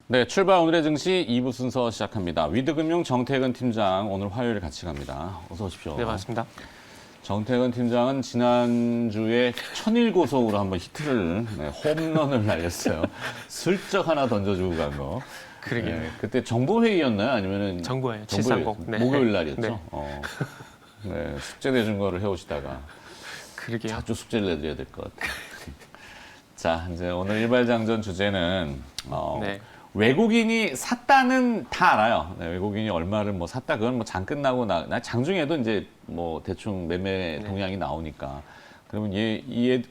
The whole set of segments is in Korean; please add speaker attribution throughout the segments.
Speaker 1: 네, 출발 오늘의 증시 2부 순서 시작합니다. 위드금융 정태근 팀장 오늘 화요일 같이 갑니다. 어서 오십시오.
Speaker 2: 네, 반갑습니다.
Speaker 1: 정태근 팀장은 지난주에 천일고속으로 한번 히트를, 홈런을 날렸어요. 슬쩍 하나 던져주고 간 거.
Speaker 2: 그러게요.
Speaker 1: 네, 그때 정보회의였나요? 아니면은
Speaker 2: 정보예요. 730. 네.
Speaker 1: 목요일 날이었죠?
Speaker 2: 네.
Speaker 1: 네, 숙제 내준 거를 해오시다가
Speaker 2: 그러게요.
Speaker 1: 자주 숙제를 내드려야 될 것 같아요. 자, 이제 오늘 일발장전 주제는
Speaker 2: 네.
Speaker 1: 외국인이 샀다는 다 알아요. 네, 외국인이 얼마를 뭐 샀다 그건 뭐 장 끝나고 나 장중에도 이제 뭐 대충 매매 동향이 나오니까 그러면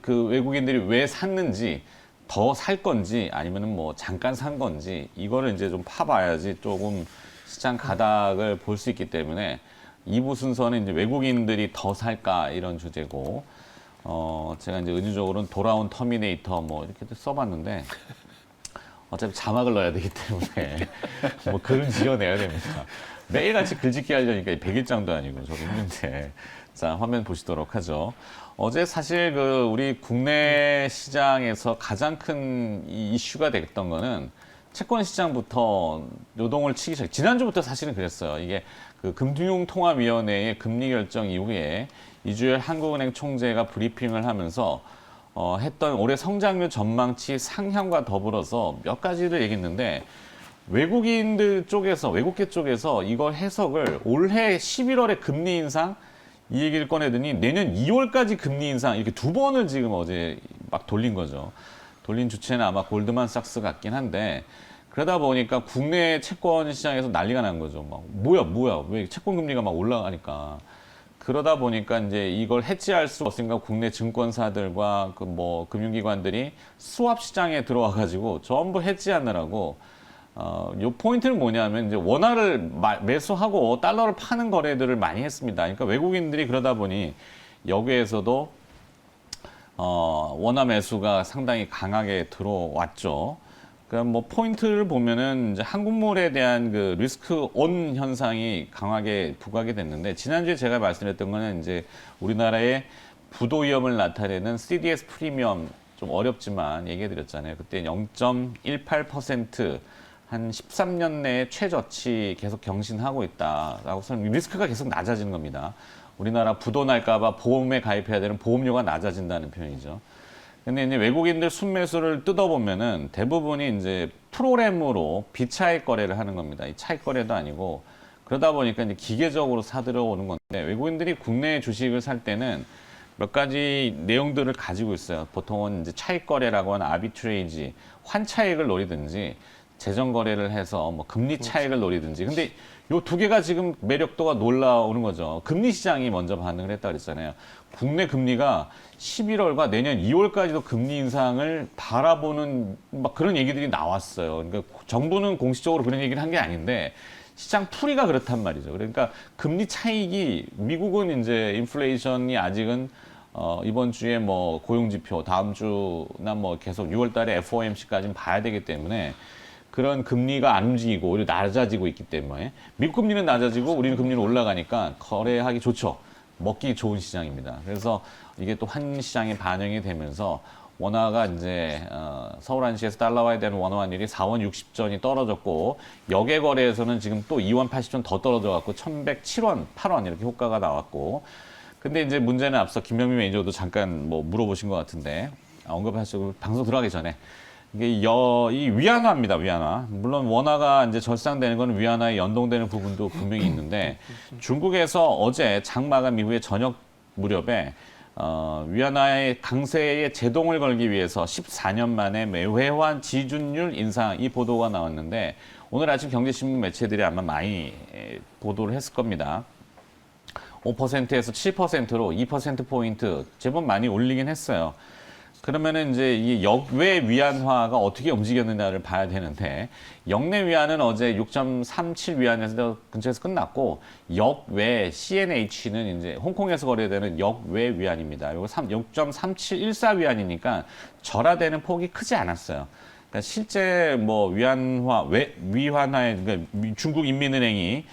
Speaker 1: 그 외국인들이 왜 샀는지 더 살 건지 아니면은 뭐 잠깐 산 건지 이거를 이제 좀 파봐야지 조금 시장 가닥을 볼 수 있기 때문에 2부 순서는 이제 외국인들이 더 살까 이런 주제고 제가 이제 은유적으로는 돌아온 터미네이터 뭐 이렇게 써봤는데. 어차피 자막을 넣어야 되기 때문에 뭐 글은 지어내야 됩니다. 매일같이 글짓기 하려니까 100일장도 아니고 저도 힘든데. 자, 화면 보시도록 하죠. 어제 사실 우리 국내 시장에서 가장 큰 이슈가 됐던 거는 채권 시장부터 요동을 치기 시작. 지난주부터 사실은 그랬어요. 이게 그 금융통화위원회의 금리 결정 이후에 이주열 한국은행 총재가 브리핑을 하면서 했던 올해 성장률 전망치 상향과 더불어서 몇 가지를 얘기했는데 외국인들 쪽에서 외국계 쪽에서 이걸 해석을 올해 11월에 금리 인상 이 얘기를 꺼내더니 내년 2월까지 금리 인상 이렇게 두 번을 지금 어제 막 돌린 거죠. 돌린 주체는 아마 골드만삭스 같긴 한데 그러다 보니까 국내 채권 시장에서 난리가 난 거죠. 막 뭐야 왜 채권 금리가 막 올라가니까. 그러다 보니까 이제 이걸 해지할 수 없으니까 국내 증권사들과 그 뭐 금융기관들이 스왑 시장에 들어와 가지고 전부 해지하느라고 요 포인트는 뭐냐면 이제 원화를 매수하고 달러를 파는 거래들을 많이 했습니다. 그러니까 외국인들이 그러다 보니 여기에서도 원화 매수가 상당히 강하게 들어왔죠. 그럼 뭐 포인트를 보면은 이제 한국물에 대한 그 리스크 온 현상이 강하게 부각이 됐는데 지난주에 제가 말씀드렸던 거는 이제 우리나라의 부도 위험을 나타내는 CDS 프리미엄 좀 어렵지만 얘기해 드렸잖아요. 그때 0.18% 한 13년 내에 최저치 계속 경신하고 있다라고 리스크가 계속 낮아지는 겁니다. 우리나라 부도 날까봐 보험에 가입해야 되는 보험료가 낮아진다는 표현이죠. 근데 이제 외국인들 순매수를 뜯어보면은 대부분이 이제 프로그램으로 비차익 거래를 하는 겁니다. 이 차익 거래도 아니고 그러다 보니까 이제 기계적으로 사들어오는 건데 외국인들이 국내 주식을 살 때는 몇 가지 내용들을 가지고 있어요. 보통은 이제 차익 거래라고 하는 아비트레이지, 환차익을 노리든지 재정 거래를 해서 뭐 금리 차익을 노리든지. 근데 요 두 개가 지금 매력도가 놀라오는 거죠. 금리 시장이 먼저 반응을 했다 그랬잖아요. 국내 금리가 11월과 내년 2월까지도 금리 인상을 바라보는 막 그런 얘기들이 나왔어요. 그러니까 정부는 공식적으로 그런 얘기를 한 게 아닌데 시장 풀이가 그렇단 말이죠. 그러니까 금리 차익이 미국은 이제 인플레이션이 아직은 이번 주에 뭐 고용지표 다음 주나 뭐 계속 6월 달에 FOMC까지는 봐야 되기 때문에 그런 금리가 안 움직이고 오히려 낮아지고 있기 때문에 미국 금리는 낮아지고 우리는 금리는 올라가니까 거래하기 좋죠. 먹기 좋은 시장입니다. 그래서 이게 또 한 시장에 반영이 되면서 원화가 이제 서울안시에서 달러화에 대한 원화 환율이 4원 60전이 떨어졌고 역외 거래에서는 지금 또 2원 80전 더 떨어져 갖고 1107원 8원 이렇게 효과가 나왔고 근데 이제 문제는 앞서 김명미 매니저도 잠깐 뭐 물어보신 것 같은데 언급하시고 방송 들어가기 전에 이게 이 위안화입니다, 위안화. 물론 원화가 이제 절상되는 건 위안화에 연동되는 부분도 분명히 있는데 중국에서 어제 장 마감 이후에 저녁 무렵에 위안화의 강세에 제동을 걸기 위해서 14년 만에 외환 지준율 인상 이 보도가 나왔는데 오늘 아침 경제신문 매체들이 아마 많이 보도를 했을 겁니다. 5%에서 7%로 2%포인트 제법 많이 올리긴 했어요. 그러면은 이제 이 역외 위안화가 어떻게 움직였느냐를 봐야 되는데 역내 위안은 어제 6.37 위안에서 근처에서 끝났고 역외 CNH는 이제 홍콩에서 거래되는 역외 위안입니다. 이거 6.3714 위안이니까 절하되는 폭이 크지 않았어요. 그러니까 실제 뭐 위환화의 그러니까 중국 인민은행이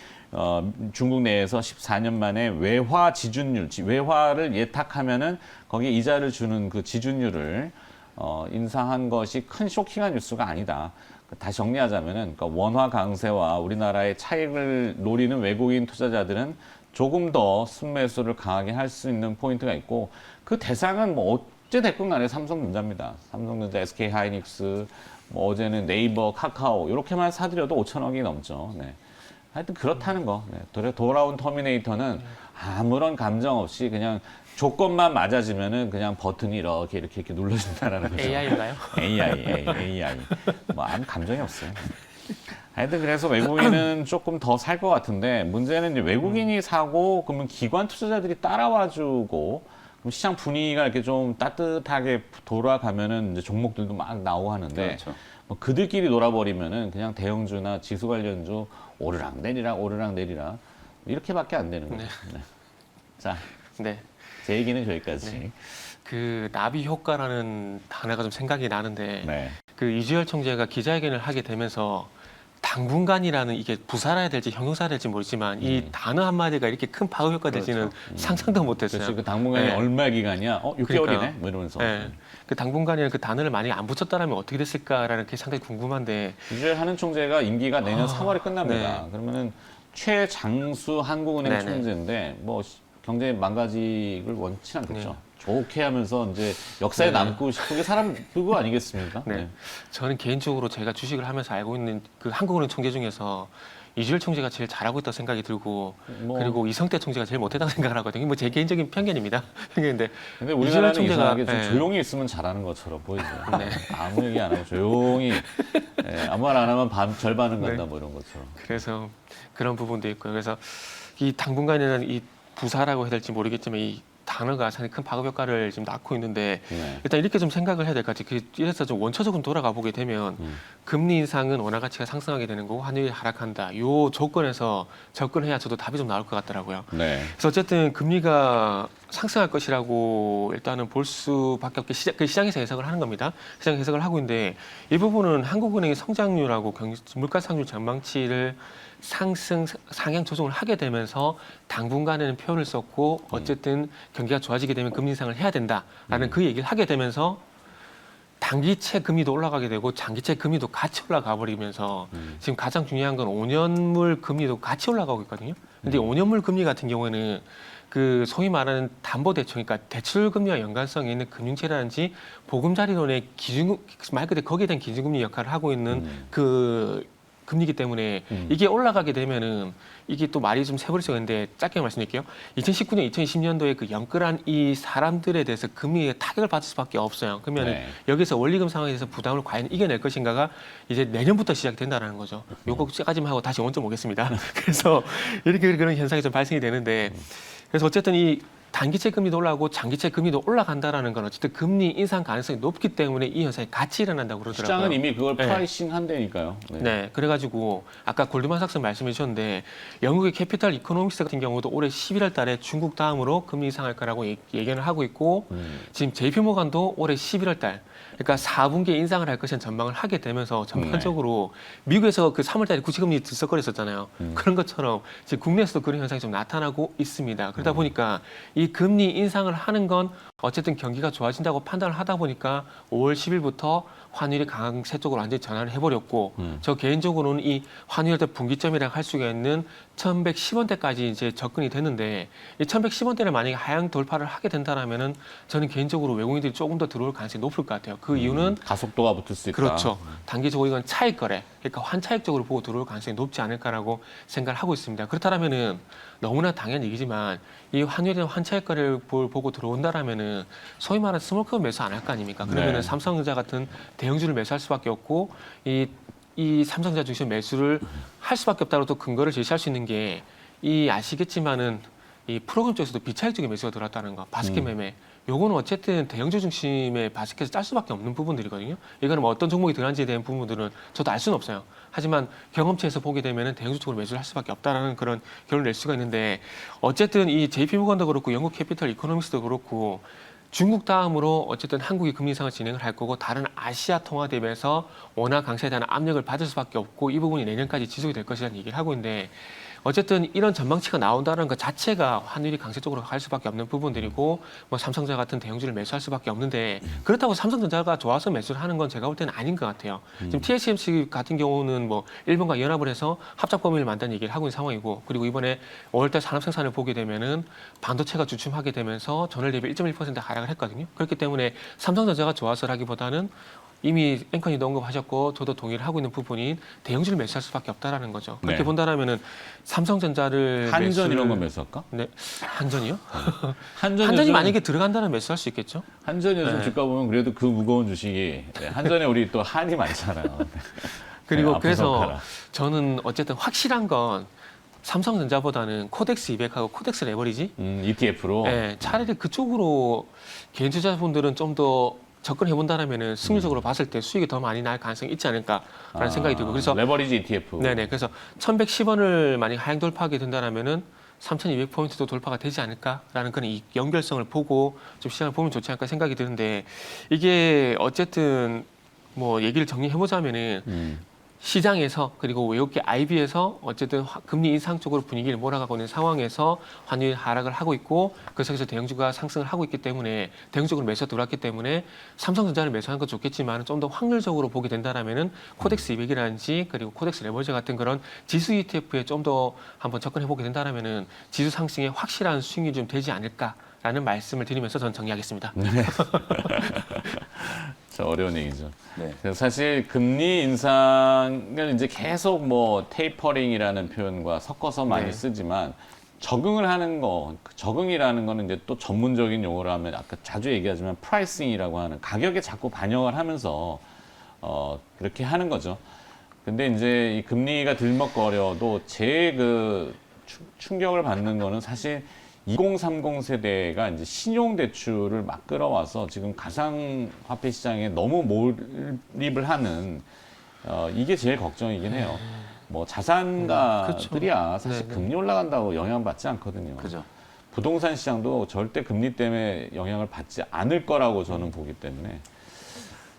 Speaker 1: 중국 내에서 14년 만에 외화 지준율, 외화를 예탁하면은 거기에 이자를 주는 그 지준율을 인상한 것이 큰 쇼킹한 뉴스가 아니다. 다시 정리하자면은 그러니까 원화 강세와 우리나라의 차익을 노리는 외국인 투자자들은 조금 더 순매수를 강하게 할 수 있는 포인트가 있고 그 대상은 뭐 어찌 됐건 간에 삼성전자입니다. 삼성전자, SK하이닉스, 뭐 어제는 네이버, 카카오 이렇게만 사들여도 5천억이 넘죠. 네. 하여튼 그렇다는 거. 네. 돌아온 터미네이터는 아무런 감정 없이 그냥 조건만 맞아지면은 그냥 버튼이 이렇게 눌러준다라는 거죠.
Speaker 2: AI인가요?
Speaker 1: AI. 뭐 아무 감정이 없어요. 하여튼 그래서 외국인은 조금 더 살 것 같은데 문제는 이제 외국인이 사고 그러면 기관 투자자들이 따라와주고 그럼 시장 분위기가 이렇게 좀 따뜻하게 돌아가면은 이제 종목들도 막 나오고 하는데
Speaker 3: 그렇죠.
Speaker 1: 뭐 그들끼리 놀아버리면은 그냥 대형주나 지수 관련주 오르락 내리락 이렇게밖에 안 되는 거죠. 네. 자,
Speaker 2: 네.
Speaker 1: 제 얘기는 여기까지.
Speaker 2: 네. 그 나비 효과라는 단어가 좀 생각이 나는데
Speaker 1: 네.
Speaker 2: 그 이주열 총재가 기자회견을 하게 되면서 당분간이라는 이게 부사라야 될지 형용사야 될지 모르지만 이 단어 한마디가 이렇게 큰 파급 효과 될지는 상상도 못했어요.
Speaker 1: 그렇죠. 그 당분간이
Speaker 2: 네.
Speaker 1: 얼마 기간이야? 6개월이네?
Speaker 2: 그러니까요.
Speaker 1: 뭐 이러면서.
Speaker 2: 네. 그 당분간이라는 그 단어를 만약에 안 붙였다면 어떻게 됐을까라는 게 상당히 궁금한데
Speaker 1: 이주열 하는 총재가 임기가 내년 3월에 끝납니다.
Speaker 2: 네.
Speaker 1: 그러면은 최장수 한국은행
Speaker 2: 네네.
Speaker 1: 총재인데 뭐 경제 망가지를 원치 않겠죠.
Speaker 2: 네.
Speaker 1: 좋게 하면서 이제 역사에
Speaker 2: 네.
Speaker 1: 남고 싶은 게 사람 그거 아니겠습니까?
Speaker 2: 네. 저는 개인적으로 제가 주식을 하면서 알고 있는 그 한국은행 총재 중에서 이주열 총재가 제일 잘하고 있다고 생각이 들고
Speaker 1: 뭐.
Speaker 2: 그리고 이성태 총재가 제일 못했다고 생각을 하거든요. 뭐 제 개인적인 편견입니다. 근데
Speaker 1: 근데 우리나라는
Speaker 2: 이주열 총재가,
Speaker 1: 이상하게 좀
Speaker 2: 네.
Speaker 1: 조용히 있으면 잘하는 것처럼 보이죠.
Speaker 2: 네.
Speaker 1: 아무 얘기 안 하고 조용히 아무 말 안 하면 절반은 간다
Speaker 2: 네.
Speaker 1: 뭐 이런 것처럼.
Speaker 2: 그래서 그런 부분도 있고요. 그래서 이 당분간에는 이 부사라고 해야 될지 모르겠지만 이 단어가 상당히 큰 파급 효과를 지금 낳고 있는데
Speaker 1: 네.
Speaker 2: 일단 이렇게 좀 생각을 해야 될 것 같아요. 이래서 좀 원초적으로 돌아가 보게 되면 금리 인상은 원화 가치가 상승하게 되는 거고 환율이 하락한다. 요 조건에서 접근해야 저도 답이 좀 나올 것 같더라고요.
Speaker 1: 네.
Speaker 2: 그래서 어쨌든 금리가 상승할 것이라고 일단은 볼 수밖에 없게 시장에서 해석을 하는 겁니다. 시장 해석을 하고 있는데 이 부분은 한국은행의 성장률하고 물가상승률 전망치를 상향 조정을 하게 되면서 당분간에는 표현을 썼고 어쨌든 경기가 좋아지게 되면 금리 인상을 해야 된다라는 그 얘기를 하게 되면서 단기채 금리도 올라가게 되고 장기채 금리도 같이 올라가 버리면서 지금 가장 중요한 건 5년물 금리도 같이 올라가고 있거든요. 근데 5년물 금리 같은 경우에는 그 소위 말하는 담보대출, 그러니까 대출 금리와 연관성이 있는 금융채라든지 보금자리론의 기준 말 그대로 거기에 대한 기준금리 역할을 하고 있는 그 금리이기 때문에 이게 올라가게 되면은 이게 또 말이 좀 새버릴 수가 있는데 짧게 말씀드릴게요. 2019년, 2020년도에 그 연끌한 이 사람들에 대해서 금리에 타격을 받을 수밖에 없어요. 그러면
Speaker 1: 네.
Speaker 2: 여기서 원리금 상황에 대해서 부담을 과연 이겨낼 것인가가 이제 내년부터 시작된다라는 거죠. 요거까지만 하고 다시 원점 오겠습니다. 그래서 이렇게 그런 현상이 좀 발생이 되는데 그래서 어쨌든 이 단기채 금리도 올라가고 장기채 금리도 올라간다라는 건 어쨌든 금리 인상 가능성이 높기 때문에 이 현상이 같이 일어난다고 그러더라고요.
Speaker 1: 시장은 이미 그걸
Speaker 2: 네.
Speaker 1: 프라이싱 한다니까요.
Speaker 2: 네, 그래가지고 아까 골드만삭스 말씀해 주셨는데 영국의 캐피탈 이코노믹스 같은 경우도 올해 11월 달에 중국 다음으로 금리 인상할 거라고 예견을 하고 있고 지금 JP모간도 올해 11월 달 그러니까 4분기에 인상을 할 것이라는 전망을 하게 되면서 전반적으로 미국에서 그 3월 달에 구치금리 들썩거렸었잖아요. 그런 것처럼 지금 국내에서도 그런 현상이 좀 나타나고 있습니다. 그러다 보니까 이 금리 인상을 하는 건 어쨌든 경기가 좋아진다고 판단을 하다 보니까 5월 10일부터 환율이 강세 쪽으로 완전히 전환을 해버렸고 저 개인적으로는 이 환율 대 분기점이라고 할 수가 있는 1110원대까지 이제 접근이 됐는데 이 1110원대를 만약에 하향 돌파를 하게 된다라면은 저는 개인적으로 외국인들이 조금 더 들어올 가능성이 높을 것 같아요. 그 이유는
Speaker 1: 가속도가 붙을 수 있다.
Speaker 2: 그렇죠. 단기적으로 이건 차익 거래, 그러니까 환차익적으로 보고 들어올 가능성이 높지 않을까라고 생각을 하고 있습니다. 그렇다면은 너무나 당연한 얘기지만 이 환율이나 환차익 거래를 보고 들어온다라면은 소위 말하는 스몰컵 매수 안 할 거 아닙니까? 그러면은
Speaker 1: 네.
Speaker 2: 삼성전자 같은 대형주를 매수할 수밖에 없고 이 삼성전자 주식 매수를 할 수밖에 없다고 또 근거를 제시할 수 있는 게 이 아시겠지만은 이 프로그램 쪽에서도 비차익적인 매수가 들어왔다는 거, 바스켓 매매. 요거는 어쨌든 대형주 중심의 바스켓을 짤 수밖에 없는 부분들이거든요. 이거는 뭐 어떤 종목이 들어간지에 대한 부분들은 저도 알 수는 없어요. 하지만 경험치에서 보게 되면은 대형주 쪽으로 매수를 할 수밖에 없다라는 그런 결론을 낼 수가 있는데 어쨌든 이 JP모건도 그렇고 영국 캐피털 이코노믹스도 그렇고 중국 다음으로 어쨌든 한국이 금리 인상을 진행을 할 거고 다른 아시아 통화 대비해서 원화 강세에 대한 압력을 받을 수밖에 없고 이 부분이 내년까지 지속이 될 것이라는 얘기를 하고 있는데 어쨌든 이런 전망치가 나온다는 것 자체가 환율이 강세 쪽으로 갈 수밖에 없는 부분들이고 뭐 삼성전자 같은 대형주를 매수할 수밖에 없는데 그렇다고 삼성전자가 좋아서 매수를 하는 건 제가 볼 때는 아닌 것 같아요. 지금 TSMC 같은 경우는 뭐 일본과 연합을 해서 합작 범위를 만드는 얘기를 하고 있는 상황이고 그리고 이번에 5월달 산업 생산을 보게 되면은 반도체가 주춤하게 되면서 전월 대비 1.1% 하락을 했거든요. 그렇기 때문에 삼성전자가 좋아서라기보다는 이미 앵커님도 언급하셨고 저도 동의를 하고 있는 부분인 대형주를 매수할 수밖에 없다라는 거죠. 그렇게
Speaker 1: 네.
Speaker 2: 본다라면은 삼성전자를
Speaker 1: 한전 이런 거 매수할까?
Speaker 2: 네, 한전이요?
Speaker 1: 한전
Speaker 2: 한전이
Speaker 1: 요즘,
Speaker 2: 만약에 들어간다면 매수할 수 있겠죠.
Speaker 1: 한전 요즘
Speaker 2: 네.
Speaker 1: 주가 보면 그래도 그 무거운 주식이 네, 한전에 우리 또 한이 많잖아요.
Speaker 2: 그리고
Speaker 1: 네,
Speaker 2: 그래서
Speaker 1: 아프석하라.
Speaker 2: 저는 어쨌든 확실한 건 삼성전자보다는 코덱스 200하고 코덱스 레버리지
Speaker 1: ETF로
Speaker 2: 네, 차라리 그쪽으로 개인 투자자분들은 좀 더 접근해 본다라면은 승률적으로 봤을 때 수익이 더 많이 날 가능성이 있지 않을까라는 생각이 들고 그래서
Speaker 1: 레버리지 ETF.
Speaker 2: 네네 그래서 1,110원을 만약 하향 돌파하게 된다라면은 3,200포인트도 돌파가 되지 않을까라는 그런 이 연결성을 보고 좀 시장을 보면 좋지 않을까 생각이 드는데 이게 어쨌든 뭐 얘기를 정리해 보자면은 시장에서 그리고 외국계 IB에서 어쨌든 금리 인상 쪽으로 분위기를 몰아가고 있는 상황에서 환율 하락을 하고 있고 그 속에서 대형주가 상승을 하고 있기 때문에 대형적으로 매수 들어왔기 때문에 삼성전자를 매수하는 건 좋겠지만 좀 더 확률적으로 보게 된다라면은 코덱스 200이라든지 그리고 코덱스 레버리지 같은 그런 지수 ETF에 좀 더 한번 접근해 보게 된다라면은 지수 상승에 확실한 수익률이 좀 되지 않을까라는 말씀을 드리면서 저는 정리하겠습니다.
Speaker 1: 저 어려운 얘기죠.
Speaker 3: 네.
Speaker 1: 그래서 사실 금리 인상을 이제 계속 뭐 테이퍼링이라는 표현과 섞어서 많이
Speaker 2: 네.
Speaker 1: 쓰지만 적응을 하는 거, 그 적응이라는 거는 이제 또 전문적인 용어로 하면 아까 자주 얘기하지만 프라이싱이라고 하는 가격에 자꾸 반영을 하면서 그렇게 하는 거죠. 근데 이제 이 금리가 들먹거려도 제일 그 충격을 받는 거는 사실 2030 세대가 이제 신용 대출을 막 끌어와서 지금 가상화폐 시장에 너무 몰입을 하는 이게 제일 걱정이긴 해요. 뭐 자산가들이야 사실
Speaker 2: 네, 네.
Speaker 1: 금리 올라간다고 영향받지 않거든요.
Speaker 3: 그죠.
Speaker 1: 부동산 시장도 절대 금리 때문에 영향을 받지 않을 거라고 저는 보기 때문에.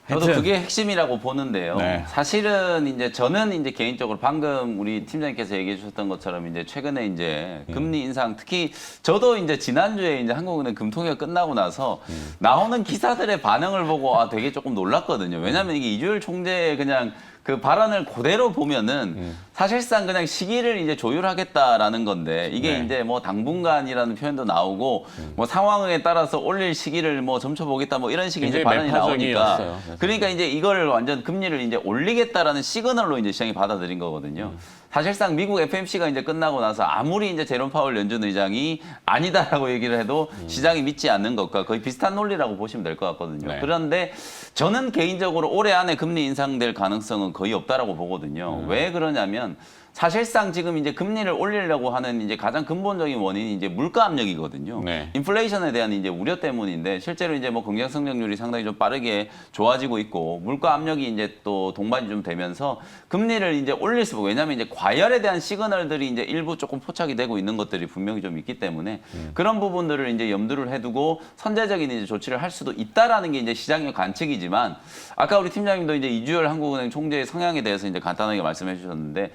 Speaker 3: 저도
Speaker 1: 하여튼,
Speaker 3: 그게 핵심이라고 보는데요.
Speaker 1: 네.
Speaker 3: 사실은 이제 저는 이제 개인적으로 방금 우리 팀장님께서 얘기해 주셨던 것처럼 이제 최근에 이제 금리 인상 특히 저도 이제 지난주에 이제 한국은행 금통위가 끝나고 나서 나오는 기사들의 반응을 보고 아 되게 조금 놀랐거든요. 왜냐하면 이게 이주열 총재의 그냥 그 발언을 그대로 보면은 사실상 그냥 시기를 이제 조율하겠다라는 건데 이게
Speaker 1: 네.
Speaker 3: 이제 뭐 당분간이라는 표현도 나오고 뭐 상황에 따라서 올릴 시기를 뭐 점쳐보겠다 뭐 이런 식의 이제
Speaker 1: 굉장히
Speaker 3: 발언이 나오니까
Speaker 1: 매파적이었어요.
Speaker 3: 그러니까 이제 이걸 완전 금리를 이제 올리겠다라는 시그널로 이제 시장이 받아들인 거거든요. 사실상 미국 FMC가 이제 끝나고 나서 아무리 이제 제롬 파월 연준 의장이 아니다라고 얘기를 해도 시장이 믿지 않는 것과 거의 비슷한 논리라고 보시면 될 것 같거든요.
Speaker 1: 네.
Speaker 3: 그런데 저는 개인적으로 올해 안에 금리 인상될 가능성은 거의 없다라고 보거든요. 왜 그러냐면 사실상 지금 이제 금리를 올리려고 하는 이제 가장 근본적인 원인이 이제 물가 압력이거든요.
Speaker 1: 네.
Speaker 3: 인플레이션에 대한 이제 우려 때문인데 실제로 이제 뭐 경제 성장률이 상당히 좀 빠르게 좋아지고 있고 물가 압력이 이제 또 동반이 좀 되면서 금리를 이제 올릴 수 왜냐하면 이제 과열에 대한 시그널들이 이제 일부 조금 포착이 되고 있는 것들이 분명히 좀 있기 때문에 그런 부분들을 이제 염두를 해두고 선제적인 이제 조치를 할 수도 있다라는 게 이제 시장의 관측이지만 아까 우리 팀장님도 이제 이주열 한국은행 총재의 성향에 대해서 이제 간단하게 말씀해 주셨는데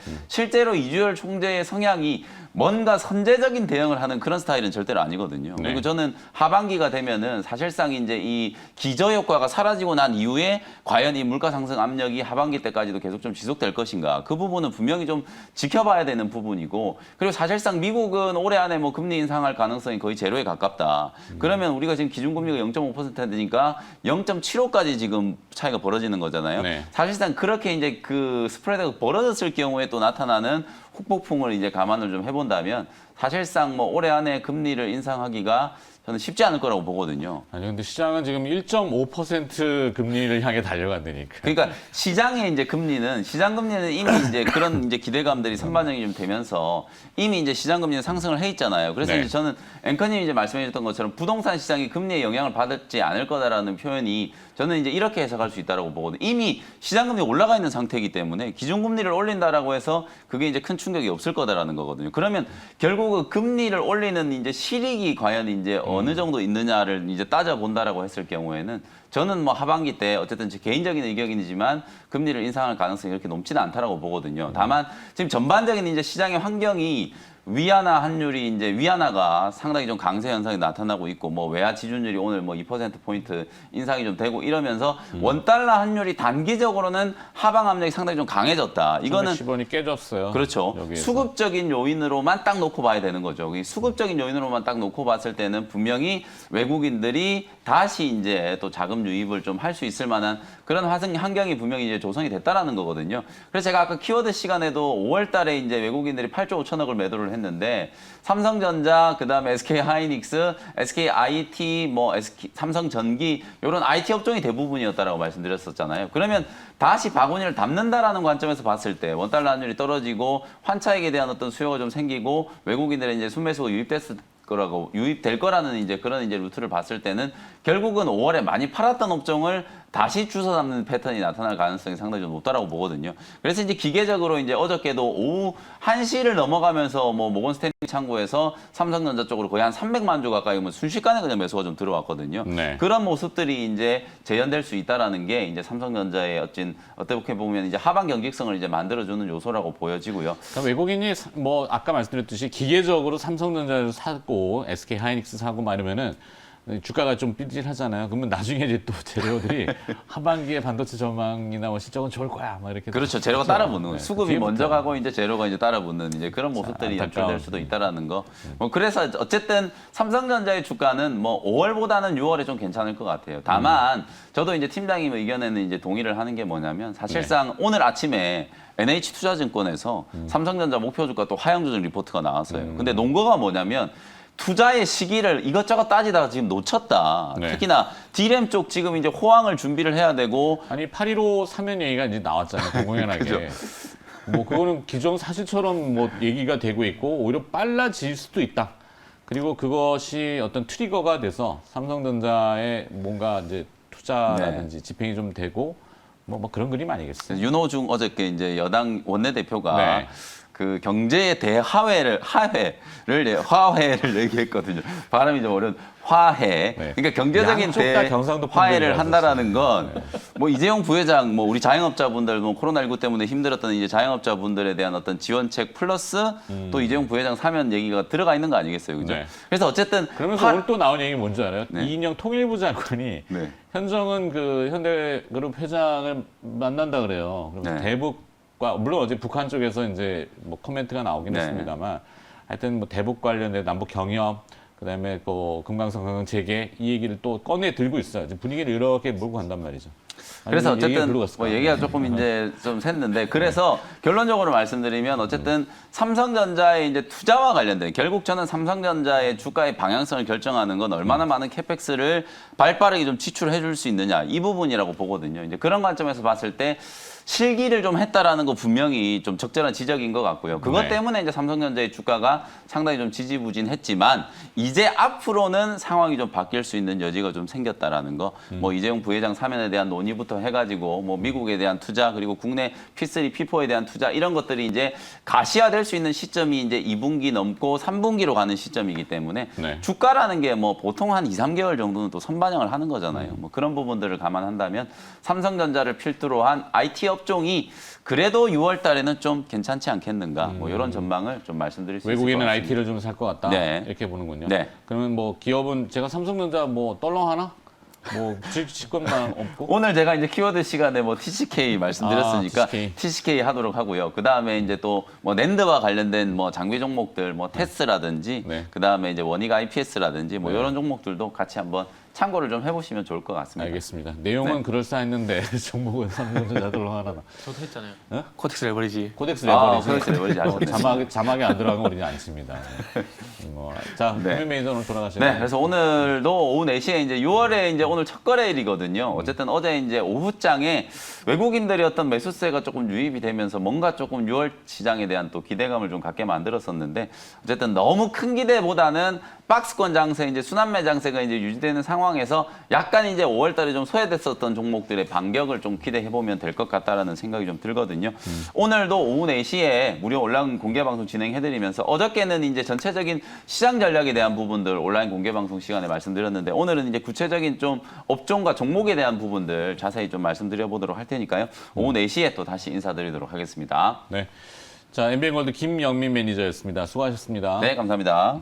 Speaker 3: 실제로 이주열 총재의 성향이 뭔가 선제적인 대응을 하는 그런 스타일은 절대로 아니거든요.
Speaker 1: 네.
Speaker 3: 그리고 저는 하반기가 되면은 사실상 이제 이 기저 효과가 사라지고 난 이후에 과연 이 물가 상승 압력이 하반기 때까지도 계속 좀 지속될 것인가 그 부분은 분명히 좀 지켜봐야 되는 부분이고 그리고 사실상 미국은 올해 안에 뭐 금리 인상할 가능성이 거의 제로에 가깝다. 그러면 우리가 지금 기준금리가 0.5%되니까 0.75까지 지금 차이가 벌어지는 거잖아요.
Speaker 1: 네.
Speaker 3: 사실상 그렇게 이제 그 스프레드가 벌어졌을 경우에 또 나타나는 후폭풍을 이제 감안을 좀 해본다면 사실상 뭐 올해 안에 금리를 인상하기가 저는 쉽지 않을 거라고 보거든요.
Speaker 1: 아니 근데 시장은 지금 1.5% 금리를 향해 달려간다니까.
Speaker 3: 그러니까 시장의 이제 금리는 시장 금리는 이미 이제 그런 이제 기대감들이 선반영이 좀 되면서 이미 이제 시장 금리는 상승을 해 있잖아요. 그래서
Speaker 1: 네.
Speaker 3: 이제 저는 앵커님이 이제 말씀해 주셨던 것처럼 부동산 시장이 금리에 영향을 받지 않을 거다라는 표현이 저는 이제 이렇게 해석할 수 있다라고 보거든요. 이미 시장 금리 올라가 있는 상태이기 때문에 기준 금리를 올린다라고 해서 그게 이제 큰 충격이 없을 거다라는 거거든요. 그러면 결국 그 금리를 올리는 이제 실익이 과연 이제 어느 정도 있느냐를 이제 따져 본다라고 했을 경우에는 저는 뭐 하반기 때 어쨌든 제 개인적인 의견이지만 금리를 인상할 가능성이 이렇게 높지는 않다라고 보거든요. 다만 지금 전반적인 이제 시장의 환경이 위안화 환율이 이제 위안화가 상당히 좀 강세 현상이 나타나고 있고 뭐 외화 지준율이 오늘 뭐 2%포인트 인상이 좀 되고 이러면서 원달러 환율이 단기적으로는 하방 압력이 상당히 좀 강해졌다. 이거는
Speaker 1: 10원이 깨졌어요.
Speaker 3: 그렇죠.
Speaker 1: 여기에서.
Speaker 3: 수급적인 요인으로만 딱 놓고 봐야 되는 거죠. 이 수급적인 요인으로만 딱 놓고 봤을 때는 분명히 외국인들이 다시 이제 또 자금 유입을 좀 할 수 있을 만한 그런 환경이 분명히 이제 조성이 됐다라는 거거든요. 그래서 제가 아까 키워드 시간에도 5월 달에 이제 외국인들이 8조 5천억을 매도를 했는데 삼성전자, 그다음에 SK 하이닉스, SK IT, 뭐 SK, 삼성전기 이런 IT 업종이 대부분이었다라고 말씀드렸었잖아요. 그러면 다시 바구니를 담는다라는 관점에서 봤을 때 원달러 환율이 떨어지고 환차익에 대한 어떤 수요가 좀 생기고 외국인들의 이제 순매수가 유입될 거라는 이제 그런 이제 루트를 봤을 때는 결국은 5월에 많이 팔았던 업종을 다시 주워 담는 패턴이 나타날 가능성이 상당히 좀 높다라고 보거든요. 그래서 이제 기계적으로 이제 어저께도 오후 1시를 넘어가면서 뭐 모건 스탠리 창구에서 삼성전자 쪽으로 거의 한 300만 주 가까이 뭐 순식간에 그냥 매수가 좀 들어왔거든요.
Speaker 1: 네.
Speaker 3: 그런 모습들이 이제 재현될 수 있다라는 게 이제 삼성전자의 어떻게 보면 이제 하반 경직성을 이제 만들어주는 요소라고 보여지고요.
Speaker 1: 그러니까 외국인이 뭐 아까 말씀드렸듯이 기계적으로 삼성전자를 사고 SK 하이닉스 사고 막 이러면은 주가가 좀 삐질하잖아요. 그러면 나중에 이제 또 재료들이 하반기에 반도체 전망이나 뭐 실적은 좋을 거야. 막 이렇게.
Speaker 3: 그렇죠. 재료가 따라붙는 거예요.
Speaker 1: 네.
Speaker 3: 수급이
Speaker 1: 뒤에부터.
Speaker 3: 먼저 가고 이제 재료가 이제 따라붙는 이제 그런 모습들이 연출될 수도 있다라는 거. 뭐 그래서 어쨌든 삼성전자의 주가는 뭐 5월보다는 6월에 좀 괜찮을 것 같아요. 다만 저도 이제 팀장님 의견에는 이제 동의를 하는 게 뭐냐면 사실상 오늘 아침에 NH투자증권에서 삼성전자 목표 주가 또 하향 조정 리포트가 나왔어요. 근데 논거가 뭐냐면 투자의 시기를 이것저것 따지다가 지금 놓쳤다.
Speaker 1: 네.
Speaker 3: 특히나 D램 쪽 지금 이제 호황을 준비를 해야 되고
Speaker 1: 아니 8.15 사면 얘기가 이제 나왔잖아요. 공공연하게. 뭐 그거는 기존 사실처럼 뭐 얘기가 되고 있고 오히려 빨라질 수도 있다. 그리고 그것이 어떤 트리거가 돼서 삼성전자에 뭔가 이제 투자라든지 집행이 좀 되고 뭐 그런 그림 아니겠어요?
Speaker 3: 윤호중 어저께 이제 여당 원내대표가
Speaker 1: 네.
Speaker 3: 그 경제의 대화해를 얘기했거든요. 발음이 좀 어려운 화해.
Speaker 1: 네.
Speaker 3: 그러니까 경제적인
Speaker 1: 양쪽 다 경상도
Speaker 3: 대화해를
Speaker 1: 분들이
Speaker 3: 한다라는 건 뭐 이재용 부회장, 뭐 우리 자영업자분들, 뭐 코로나19 때문에 힘들었던 이제 자영업자분들에 대한 어떤 지원책 플러스 또 이재용 부회장 사면 얘기가 들어가 있는 거 아니겠어요, 그죠?
Speaker 1: 네.
Speaker 3: 그래서 어쨌든
Speaker 1: 그러면서 오늘 또 나온 얘기 뭔지 알아요?
Speaker 3: 네.
Speaker 1: 이인영 통일부 장관이
Speaker 3: 네.
Speaker 1: 현정은 그 현대그룹 회장을 만난다 그래요. 그래서
Speaker 3: 네.
Speaker 1: 대북과 물론 어제 북한 쪽에서 이제 뭐 코멘트가 나오긴
Speaker 3: 네.
Speaker 1: 했습니다만 하여튼 뭐 대북 관련된 남북 경협 그다음에 그 금강산 관광 재개 이 얘기를 또 꺼내 들고 있어요. 지금 분위기를 이렇게 몰고 간단 말이죠.
Speaker 3: 그래서
Speaker 1: 아니, 얘기가
Speaker 3: 어쨌든
Speaker 1: 들어갔을까?
Speaker 3: 뭐 얘기가 조금 이제 좀 샜는데 그래서 결론적으로 말씀드리면 어쨌든 삼성전자의 이제 투자와 관련된 결국 저는 삼성전자의 주가의 방향성을 결정하는 건 얼마나 많은 캐펙스를 발빠르게 좀 지출해 줄 수 있느냐 이 부분이라고 보거든요. 이제 그런 관점에서 봤을 때 실기를 좀 했다라는 거 분명히 좀 적절한 지적인 것 같고요. 그것
Speaker 1: 네.
Speaker 3: 때문에 이제 삼성전자의 주가가 상당히 좀 지지부진했지만 이제 앞으로는 상황이 좀 바뀔 수 있는 여지가 좀 생겼다라는 거. 뭐 이재용 부회장 사면에 대한 논의부터 해가지고 뭐 미국에 대한 투자 그리고 국내 P3, P4에 대한 투자 이런 것들이 이제 가시화될 수 있는 시점이 이제 2분기 넘고 3분기로 가는 시점이기 때문에
Speaker 1: 네.
Speaker 3: 주가라는 게 뭐 보통 한 2, 3개월 정도는 또 선반영을 하는 거잖아요. 뭐 그런 부분들을 감안한다면 삼성전자를 필두로 한 IT 업종이 그래도 6월 달에는 좀 괜찮지 않겠는가 뭐 이런 전망을 좀 말씀드릴 수 있을 것
Speaker 1: 외국인은
Speaker 3: 같습니다.
Speaker 1: IT를 좀 살 것 같다.
Speaker 3: 네.
Speaker 1: 이렇게 보는군요.
Speaker 3: 네.
Speaker 1: 그러면 뭐 기업은 제가 삼성전자 뭐 떨렁 하나? 뭐 주식권만 없고?
Speaker 3: 오늘 제가 이제 키워드 시간에 뭐 TCK 말씀드렸으니까
Speaker 1: TCK.
Speaker 3: TCK 하도록 하고요. 그 다음에 이제 또 뭐 낸드와 관련된 뭐 장비 종목들, 뭐 테스라든지,
Speaker 1: 네.
Speaker 3: 그 다음에 이제 원익 IPS라든지 뭐 이런 종목들도 같이 한번 참고를 좀 해보시면 좋을 것 같습니다.
Speaker 1: 알겠습니다. 내용은
Speaker 3: 네.
Speaker 1: 그럴싸했는데 종목은 삼성전자 떨렁 하나.
Speaker 2: 저도 했잖아요.
Speaker 1: 어?
Speaker 2: 코텍스 레버리지.
Speaker 1: 코덱스
Speaker 3: 아,
Speaker 1: 레버리지.
Speaker 3: 코덱스 레버리지 하셨네.
Speaker 1: 자막에 안 들어가면 우리는 안 씁니다. 자,
Speaker 3: 네.
Speaker 1: 금융 매니저 오늘 돌아가시죠.
Speaker 3: 네, 그래서 오늘도 오후 4시에 이제 6월에 이제 오늘 첫 거래일이거든요. 어쨌든 어제 이제 오후장에 외국인들이 어떤 매수세가 조금 유입이 되면서 뭔가 조금 6월 시장에 대한 또 기대감을 좀 갖게 만들었었는데 어쨌든 너무 큰 기대보다는 박스권 장세, 이제 순환매 장세가 이제 유지되는 상황 상황에서 약간 이제 5월 달에 좀 소외됐었던 종목들의 반격을 좀 기대해 보면 될 것 같다라는 생각이 좀 들거든요. 오늘도 오후 4시에 무료 온라인 공개 방송 진행해 드리면서 어저께는 이제 전체적인 시장 전략에 대한 부분들 온라인 공개 방송 시간에 말씀드렸는데 오늘은 이제 구체적인 좀 업종과 종목에 대한 부분들 자세히 좀 말씀드려 보도록 할 테니까요. 오후 4시에 또 다시 인사드리도록 하겠습니다.
Speaker 1: 네. 자, MBN골드 김영민 매니저였습니다. 수고하셨습니다.
Speaker 3: 네, 감사합니다.